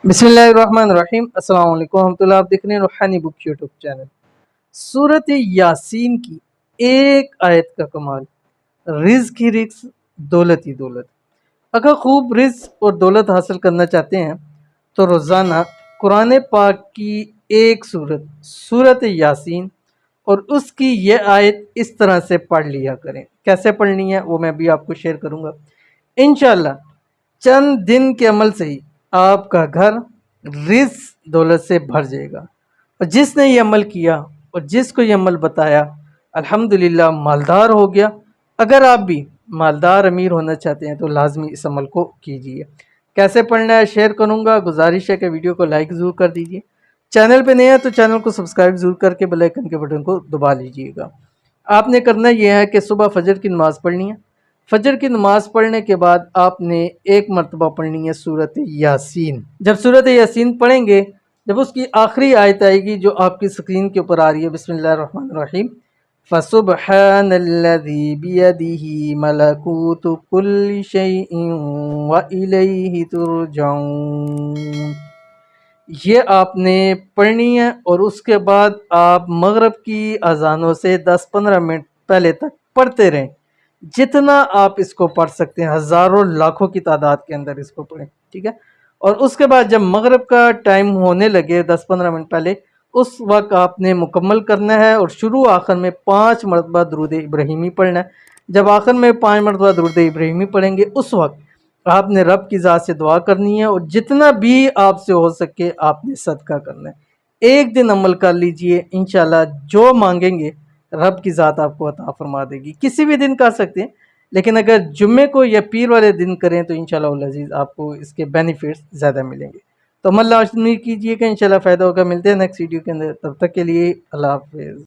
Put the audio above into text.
बिस्मिल्लाहिर्रहमानिर्रहीम। अस्सलाम वालेकुम रहमतुल्लाह। आप देख रहे हैं रूहानी बुक यूट्यूब चैनल। सूरत यासीन की एक आयत का कमाल, रिज्क ही रिज्क, दौलत ही दौलत। अगर खूब रिज्क और दौलत हासिल करना चाहते हैं तो रोज़ाना कुरान पाक की एक सूरत, सूरत यासीन, और उसकी ये आयत इस तरह से पढ़ लिया करें। कैसे पढ़नी है वो मैं भी आपको शेयर करूँगा इंशाल्लाह। चंद दिन के अमल से ही आपका घर रिज़्क दौलत से भर जाएगा। और जिसने ये अमल किया और जिसको ये अमल बताया, अल्हम्दुलिल्लाह मालदार हो गया। अगर आप भी मालदार अमीर होना चाहते हैं तो लाजमी इस अमल को कीजिए। कैसे पढ़ना है शेयर करूँगा। गुजारिश है कि वीडियो को लाइक ज़रूर कर दीजिए। चैनल पे नए हैं तो चैनल को सब्सक्राइब ज़रूर करके बेल आइकन के बटन को दबा लीजिएगा। आपने करना यह है कि सुबह फजर की नमाज़ पढ़नी है। फजर की नमाज़ पढ़ने के बाद आपने एक मरतबा पढ़नी है सूरत यासीन। जब सूरत यासीन पढ़ेंगे, जब उसकी आखिरी आयत आएगी जो आपकी स्क्रीन के ऊपर आ रही है, बिस्मिल्लाहिर्रहमानिर्रहीम, फसुब्हानल्लज़ी बियदिही मलकूतु कुल्लि शैइन व इलैहि तुरजऊन, ये आपने पढ़नी है। और उसके बाद आप मगरिब की अजानों से 10-15 मिनट पहले तक पढ़ते रहें। जितना आप इसको पढ़ सकते हैं, हज़ारों लाखों की तादाद के अंदर इसको पढ़ें, ठीक है। और उसके बाद जब मगरिब का टाइम होने लगे 10-15 मिनट पहले, उस वक्त आपने मुकम्मल करना है और शुरू आखिर में 5 मरतबा दुरूद इब्राहिमी पढ़ना है। जब आखिर में 5 मरतबा दुरूद इब्राहिमी पढ़ेंगे, उस वक्त आपने रब की ज़ात से दुआ करनी है और जितना भी आपसे हो सके आपने सदका करना है। एक दिन अमल कर लीजिए, इंशाल्लाह जो मांगेंगे रब की ज़ात आपको अता फरमा देगी। किसी भी दिन कर सकते हैं, लेकिन अगर जुम्मे को या पीर वाले दिन करें तो इंशाल्लाह उल अज़ीज़ आपको इसके बेनिफिट्स ज़्यादा मिलेंगे। तो अमल लाज़मी कीजिएगा, इंशाल्लाह फ़ायदा होगा। मिलते हैं नेक्स्ट वीडियो के अंदर, तब तक के लिए अल्लाह हाफ़िज़।